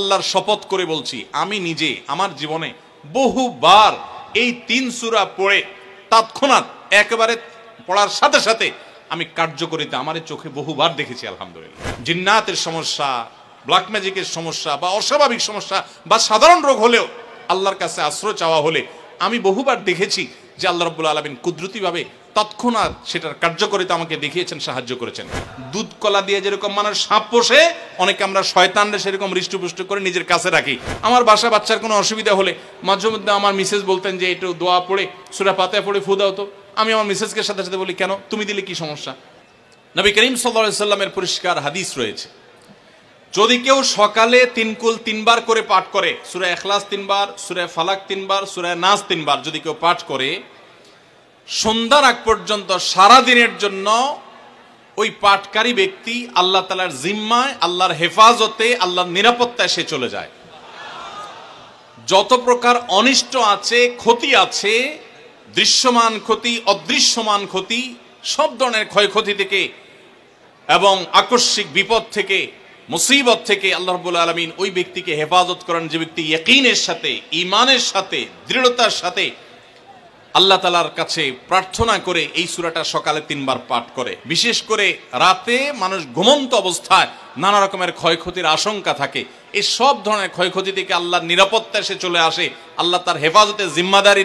আল্লাহর শপথ করে বলছি, আমি নিজে আমার জীবনে বহুবার এই 3 সূরা পড়ে তৎক্ষণাৎ একেবারে পড়ার সাথে সাথে আমি কার্যকরিতা আমার চোখে বহুবার দেখেছি। আলহামদুলিল্লাহ। জিন্নাতের সমস্যা, ব্ল্যাক ম্যাজিকের সমস্যা বা অস্বাভাবিক সমস্যা বা সাধারণ রোগ হলেও আল্লাহর কাছে আশ্রয় চাওয়া হলে আমি বহুবার দেখেছি যে আল্লাহ রাব্বুল আলামিন কুদরতিভাবে তৎক্ষণাৎ সেটার কার্যকরিতা আমাকে দেখিয়েছেন, সাহায্য করেছেন। দুধ কলা দিয়ে যেরকম মানুষ সাপ পোষে, অনেকে আমরা শয়তানরে সেরকম হৃষ্টপুষ্ট করে নিজের কাছে রাখি। আমার বাসা বাচ্চার কোনো অসুবিধা হলে মাঝে মধ্যে আমার মিসেস বলতেন যে একটু দোয়া পড়ে সূরা ফাতিহা পড়ে ফু দাও তো। আমি আমার মিসেসকে সাথে সাথে বলি, কেন, তুমি দিলে কি সমস্যা? নবী করিম সাল্লাল্লাহু আলাইহি সাল্লামের পরিষ্কার হাদিস রয়েছে, যদি কেউ সকালে 3 কুল 3 বার করে পাঠ করে, সূরা ইখলাস 3 বার, সূরা ফালাক 3 বার, সূরা নাস 3 বার যদি কেউ পাঠ করে, সন্ধ্যার আগ পর্যন্ত সারা দিনের জন্য ওই পাঠকারী ব্যক্তি আল্লাহ তাআলার জিম্মায়, আল্লাহর হেফাজতে, আল্লাহর নিরাপত্তায় সে চলে যায়। যত প্রকার অনিষ্ট আছে, ক্ষতি আছে, দৃশ্যমান ক্ষতি, অদৃশ্যমান ক্ষতি, সব ধরনের ক্ষয়ক্ষতি থেকে এবং আকস্মিক বিপদ থেকে, মুসিবত থেকে আল্লাহ রাব্বুল আলামিন ওই ব্যক্তিকে হেফাজত করেন যে ব্যক্তি ইয়াকিনের সাথে, ঈমানের সাথে, দৃঢ়তার সাথে আল্লাহ তাআলার কাছে প্রার্থনা করে এই সূরাটা সকালে 3 বার পাঠ করে। বিশেষ করে রাতে মানুষ ঘুমন্ত অবস্থায় নানা রকমের ক্ষয়ক্ষতির আশঙ্কা থাকে, এই সব ধরনের ক্ষয়ক্ষতি থেকে আল্লাহর নিরাপত্তায় সে চলে আসে। আল্লাহ তার হেফাজতে জিম্মাদারি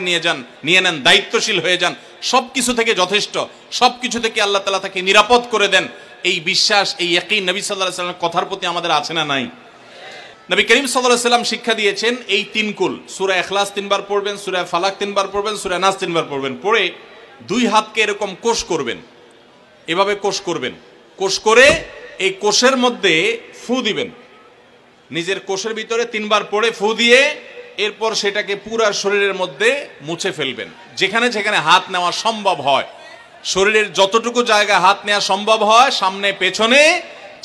নিয়ে নেন, দায়িত্বশীল হয়ে যান, সবকিছু থেকে যথেষ্ট, সবকিছু থেকে আল্লাহ তাআলা তাকে নিরাপদ করে দেন। এই বিশ্বাস, এই ইয়াকিন নবী সাল্লাল্লাহু আলাইহি সাল্লামের কথার প্রতি আমাদের আছে না নাই? নবী করিম সাল্লাল্লাহু আলাইহি সাল্লাম শিক্ষা দিয়েছেন এই 3 কুল, সূরা ইখলাস 3 বার পড়বেন, সূরা ফালাক 3 বার পড়বেন, সূরা নাস 3 বার পড়বেন, পড়ে 2 হাতকে এরকম কোষ করবেন, এভাবে কোষ করবেন, কোষ করে এই কোষের মধ্যে ফু দিবেন, নিজের কোষের ভিতরে 3 বার পড়ে ফু দিয়ে এরপর সেটাকে পুরা শরীরের মধ্যে মুছে ফেলবেন। যেখানে যেখানে হাত নেওয়া সম্ভব হয়, শরীরের যতটুকু জায়গা হাত নেওয়া সম্ভব হয়, সামনে পেছনে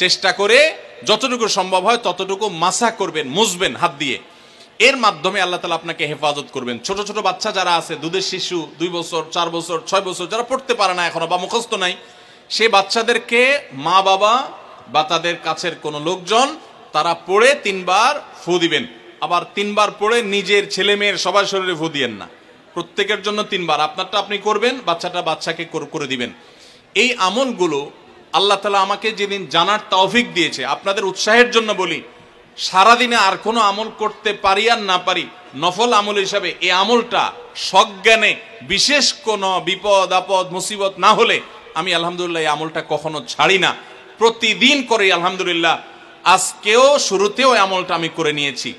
চেষ্টা করে যতটুকু সম্ভব হয় ততটুকু মাসা করবেন, মুছবেন হাত দিয়ে। এর মাধ্যমে আল্লাহ তাআলা আপনাকে হেফাজত করবেন। ছোট ছোট বাচ্চা যারা আছে, দুধের শিশু, 2 বছর, 4 বছর, 6 বছর, যারা পড়তে পারে না এখনো বা মুখস্থ নাই, সেই বাচ্চাদেরকে মা বাবা বা তাদের কাছের কোনো লোকজন তারা পড়ে 3 বার ফু দিবেন। আবার 3 বার পড়ে নিজের ছেলে মেয়ের সবার শরীরে ফু দিয়েন না, প্রত্যেকের জন্য 3 বার। আপনারটা আপনি করবেন, বাচ্চাটা বাচ্চাকে করে দিবেন। এই আমলগুলো আল্লাহ তাআলা আমাকে যেদিন জানার তৌফিক দিয়েছে, আপনাদের উৎসাহের জন্য বলি, সারাদিনে আর কোনো আমল করতে পারি আর না পারি, নফল আমল হিসাবে এই আমলটা সজ্ঞানে, বিশেষ কোনো বিপদ আপদ মুসিবত না হলে আমি আলহামদুলিল্লাহ এই আমলটা কখনো ছাড়ি না, প্রতিদিন করি আলহামদুলিল্লাহ। আজকেও শুরুতেও এই আমলটা আমি করে নিয়েছি।